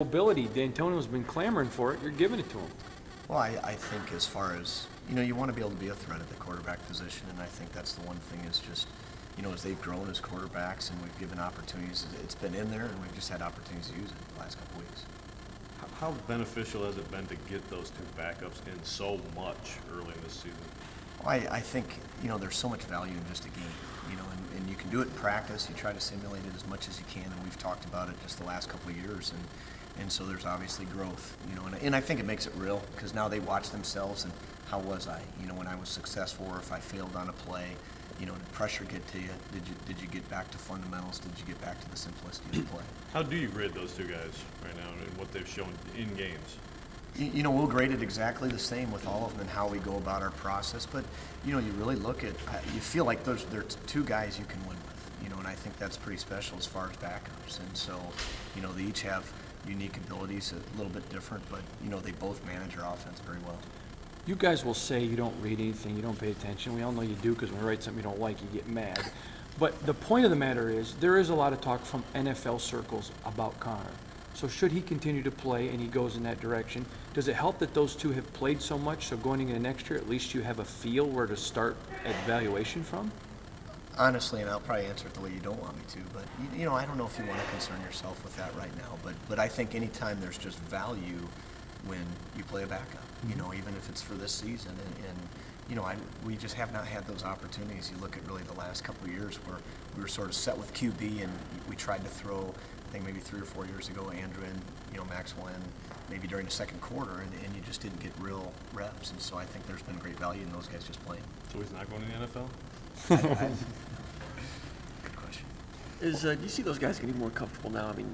Mobility, D'Antonio's been clamoring for it. You're giving it to him. Well, I think as far as, you want to be able to be a threat at the quarterback position, and I think that's the one thing is just, as they've grown as quarterbacks and we've given opportunities, it's been in there and we've just had opportunities to use it the last couple weeks. How beneficial has it been to get those two backups in so much early in this season? Well, I think, there's so much value in just a game, and you can do it in practice. You try to simulate it as much as you can, and we've talked about it just the last couple of years, and so there's obviously growth, and I think it makes it real because now they watch themselves and how was I, when I was successful or if I failed on a play, did pressure get to you? Did you get back to fundamentals? Did you get back to the simplicity of the play? How do you grade those two guys right now and what they've shown in games? We'll grade it exactly the same with all of them and how we go about our process. But, you really look at, you feel like they're two guys you can win with, and I think that's pretty special as far as backups. And so, they each have unique abilities, a little bit different, but, they both manage our offense very well. You guys will say you don't read anything, you don't pay attention. We all know you do because when we write something you don't like, you get mad. But the point of the matter is, there is a lot of talk from NFL circles about Connor. So should he continue to play and he goes in that direction, does it help that those two have played so much, so going into next year, at least you have a feel where to start evaluation from? Honestly, and I'll probably answer it the way you don't want me to, but, I don't know if you want to concern yourself with that right now, but I think anytime there's just value when you play a backup, even if it's for this season, we just have not had those opportunities. You look at really the last couple of years where we were sort of set with QB and we tried to throw, I think maybe 3 or 4 years ago, Andrew and, Maxwell in maybe during the second quarter, and you just didn't get real reps. And so I think there's been great value in those guys just playing. So he's not going to the NFL? Good question. Do you see those guys getting more comfortable now? I mean,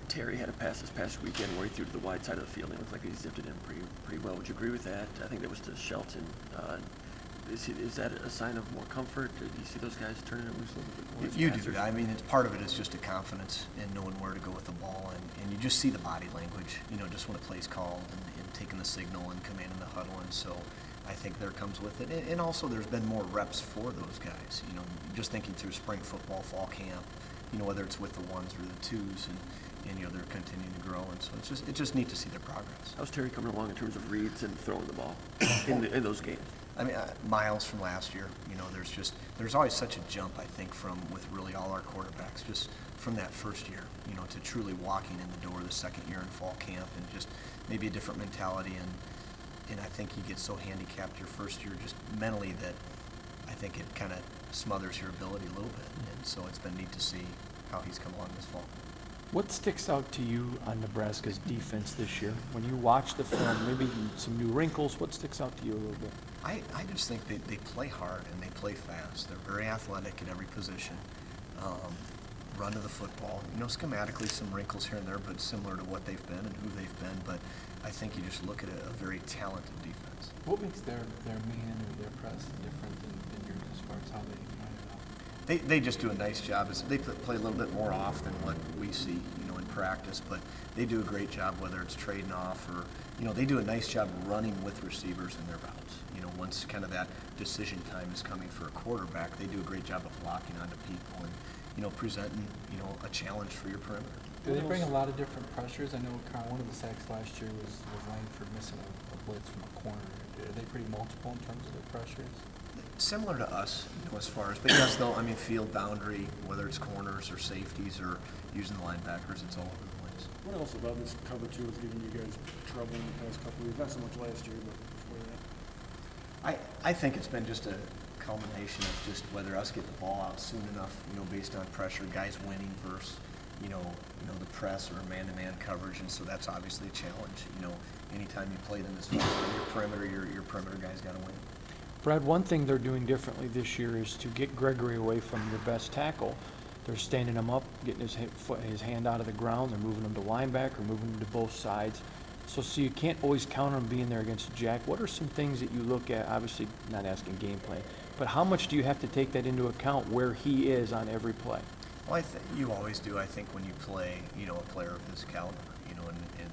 Terry had a pass this past weekend where he threw to the wide side of the field, and it looked like he zipped it in pretty well. Would you agree with that? I think that was to Shelton. Is that a sign of more comfort? Do you see those guys turning it loose a little bit more? You do. I mean, it's part of it is just a confidence in knowing where to go with the ball, and you just see the body language, just when a play's called and taking the signal and commanding the huddle, and so I think there comes with it. And also there's been more reps for those guys, just thinking through spring football, fall camp, whether it's with the ones or the twos, and they're continuing to grow, and so it's just neat to see their progress. How's Terry coming along in terms of reads and throwing the ball in those games? I mean, miles from last year, there's always such a jump, I think, with really all our quarterbacks, just from that first year, to truly walking in the door the second year in fall camp, and just maybe a different mentality, and I think you get so handicapped your first year just mentally that I think it kind of smothers your ability a little bit, and so it's been neat to see how he's come along this fall. What sticks out to you on Nebraska's defense this year? When you watch the film, maybe some new wrinkles, what sticks out to you a little bit? I just think they play hard and they play fast. They're very athletic at every position. Run to the football. Schematically some wrinkles here and there, but similar to what they've been and who they've been. But I think you just look at a very talented defense. What makes their man or their press different than yours as far as how they line it up? They just do a nice job. They play a little bit more off than what we see, in practice. But they do a great job, whether it's trading off or, they do a nice job running with receivers in their routes. Once kind of that decision time is coming for a quarterback, they do a great job of locking onto people and, presenting, a challenge for your perimeter. Do they bring a lot of different pressures? I know one of the sacks last year was Langford missing a blitz from a corner. Are they pretty multiple in terms of their pressures? Similar to us, as far as, but yes, though, I mean, field boundary, whether it's corners or safeties or using the linebackers, it's all over the place. What else about this cover two has given you guys trouble in the past couple of years? Not so much last year, but before that. I think it's been just a culmination of just whether us get the ball out soon enough, based on pressure, guys winning versus, the press or man-to-man coverage, and so that's obviously a challenge. Anytime you play them as far as your perimeter, your perimeter guys got to win. Brad, one thing they're doing differently this year is to get Gregory away from your best tackle. They're standing him up, getting his hand out of the ground. They're moving him to linebacker, moving him to both sides. So you can't always count on him being there against Jack. What are some things that you look at, obviously not asking game plan, but how much do you have to take that into account where he is on every play? Well, you always do, I think, when you play, a player of his caliber, and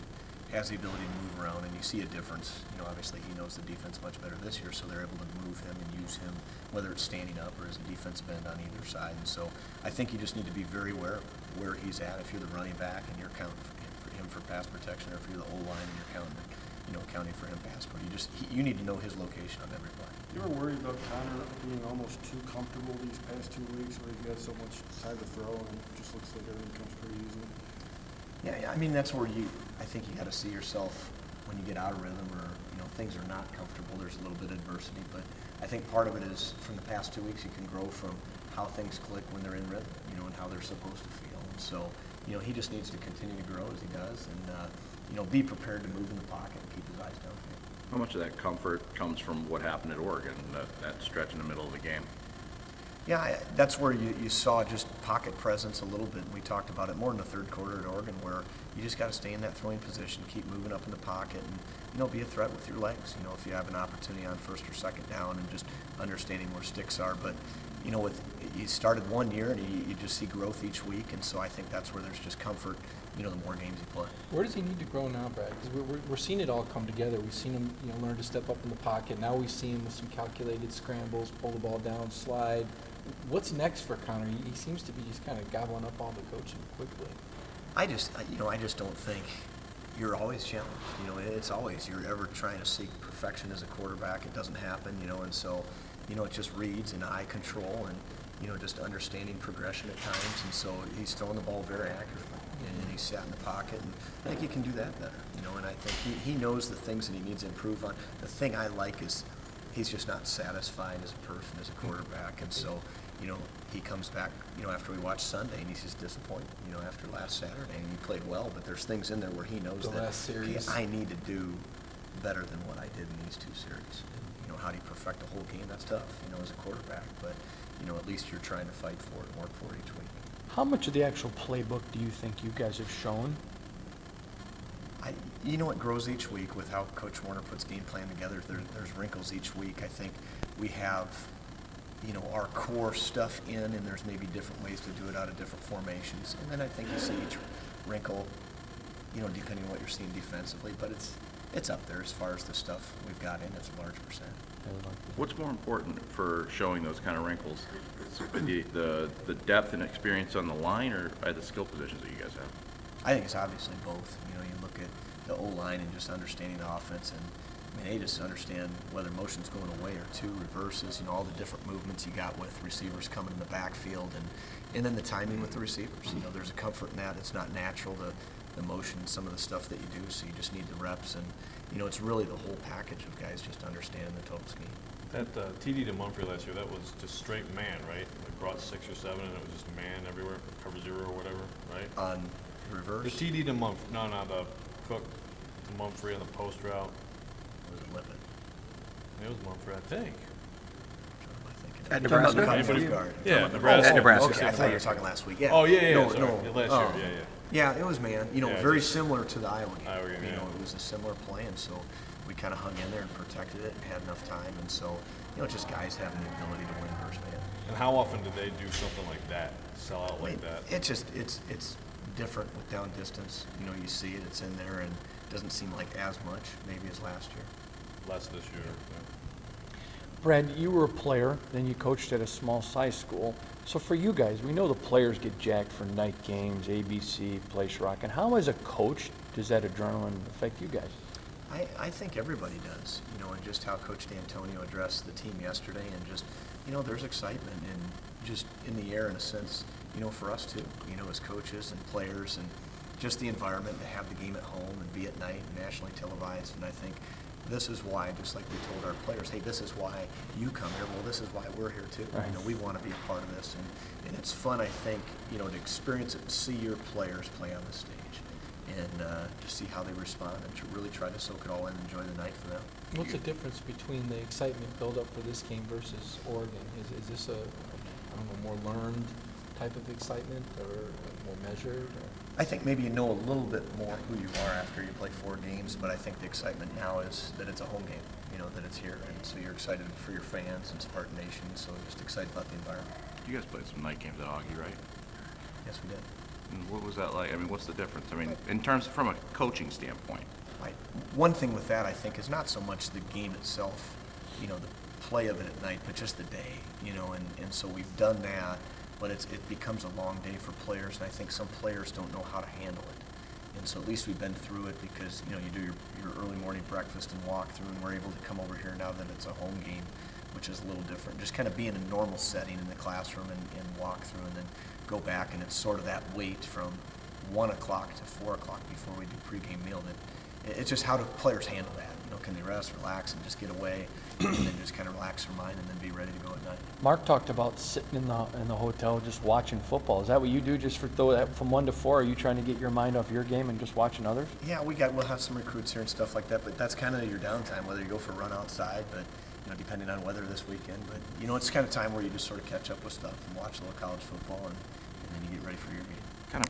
has the ability to move around, and you see a difference. Obviously he knows the defense much better this year, so they're able to move him and use him, whether it's standing up or as a defensive end on either side. And so I think you just need to be very aware of where he's at if you're the running back and you're counting for him him for pass protection, or if you're the O-line and you're counting for him pass pro. You need to know his location on every play. You ever worried about Connor being almost too comfortable these past 2 weeks where he's got so much side to throw and it just looks like everything comes pretty easily? Yeah, I mean, that's where I think you got to see yourself when you get out of rhythm, or, things are not comfortable. There's a little bit of adversity, but I think part of it is from the past 2 weeks, you can grow from how things click when they're in rhythm, and how they're supposed to feel. And so, he just needs to continue to grow as he does, and, be prepared to move in the pocket and keep his eyes downfield. How much of that comfort comes from what happened at Oregon, that stretch in the middle of the game? Yeah, that's where you saw just pocket presence a little bit. We talked about it more in the third quarter at Oregon, where you just got to stay in that throwing position, keep moving up in the pocket, and be a threat with your legs. If you have an opportunity on first or second down, and just understanding where sticks are. But you started 1 year, and you just see growth each week, and so I think that's where there's just comfort. The more games you play. Where does he need to grow now, Brad? Because we're seeing it all come together. We've seen him, learn to step up in the pocket. Now we see him with some calculated scrambles, pull the ball down, slide. What's next for Connor? He seems to be just kind of gobbling up all the coaching quickly. I just don't think you're always challenged. It's always, you're ever trying to seek perfection as a quarterback. It doesn't happen, and so, it just reads and eye control and, just understanding progression at times. And so he's throwing the ball very accurately, and he's sat in the pocket, and I think he can do that better, and I think he knows the things that he needs to improve on. The thing I like is he's just not satisfied as a person, as a quarterback, and so, he comes back, after we watch Sunday, and he's just disappointed, after last Saturday, and he played well, but there's things in there where he knows that, hey, I need to do better than what I did in these 2 series. How do you perfect a whole game? That's tough, as a quarterback, but, at least you're trying to fight for it and work for it each week. How much of the actual playbook do you think you guys have shown? It grows each week with how Coach Warner puts game plan together. There's wrinkles each week. I think we have, our core stuff in, and there's maybe different ways to do it out of different formations. And then I think you see each wrinkle, depending on what you're seeing defensively. But it's up there as far as the stuff we've got in. It's a large percent. What's more important for showing those kind of wrinkles? The depth and experience on the line, or the skill positions that you guys have? I think it's obviously both. You look at the O-line and just understanding the offense, and they just understand whether motion's going away or 2 reverses, all the different movements you got with receivers coming in the backfield, and then the timing with the receivers. There's a comfort in that. It's not natural, the motion, some of the stuff that you do, so you just need the reps, and it's really the whole package of guys just understanding the total scheme. That TD to Mumphrey last year, that was just straight man, right? Like brought 6 or 7, and it was just man everywhere, cover 0 or whatever, right? On reverse? The TD to Mumphrey, no, the Cook to Mumphrey on the post route. Was it Lippett? It was Mumphrey, I think. At Nebraska? Yeah, Nebraska. At Nebraska. Okay, I thought you were talking last week. Yeah. Oh, yeah, No, sorry. no. Yeah, last year, yeah. Yeah, it was man. Yeah, Very just- similar to the Iowa game. Iowa game, yeah. It was a similar play, and so we kind of hung in there and protected it and had enough time. And so, just guys having the ability to win versus man. And how often do they do something like that, sell out like that? It's different with down distance. You see it, it's in there, and it doesn't seem like as much maybe as last year. Less this year, yeah. Brad, you were a player, then you coached at a small size school. So for you guys, we know the players get jacked for night games, ABC, place rock. And how, as a coach, does that adrenaline affect you guys? I think everybody does, and just how Coach D'Antonio addressed the team yesterday, and just, there's excitement and just in the air in a sense, for us too, as coaches and players, and just the environment to have the game at home and be at night and nationally televised. And I think this is why, just like we told our players, hey, this is why you come here. Well, this is why we're here too. Right. We want to be a part of this, and it's fun, I think, to experience it and see your players play on the stage, and to see how they respond, and to really try to soak it all in and enjoy the night for them. What's the difference between the excitement build up for this game versus Oregon? Is this a more learned type of excitement, or more measured? Or? I think maybe you know a little bit more who you are after you play 4 games, but I think the excitement now is that it's a home game, that it's here, and so you're excited for your fans and Spartan Nation, so just excited about the environment. You guys played some night games at Augie, right? Yes, we did. And what was that like? What's the difference? In terms from a coaching standpoint. One thing with that, I think, is not so much the game itself, the play of it at night, but just the day, and so we've done that, but it becomes a long day for players, and I think some players don't know how to handle it. And so at least we've been through it because, you know, you do your early morning breakfast and walk through, and we're able to come over here now that it's a home game, which is a little different. Just kind of be in a normal setting in the classroom and walk through, and then go back, and it's sort of that wait from 1 o'clock to 4 o'clock before we do pregame meal. That it's just how do players handle that? You know, can they rest, relax, and just get away, and then just kind of relax their mind, and then be ready to go at night? Mark talked about sitting in the hotel just watching football. Is that what you do just for from 1 to 4? Are you trying to get your mind off your game and just watching others? Yeah, we'll have some recruits here and stuff like that, but that's kind of your downtime, whether you go for a run outside, but, you know, depending on weather this weekend. But, you know, it's kind of time where you just sort of catch up with stuff and watch a little college football, and then you get ready for your game.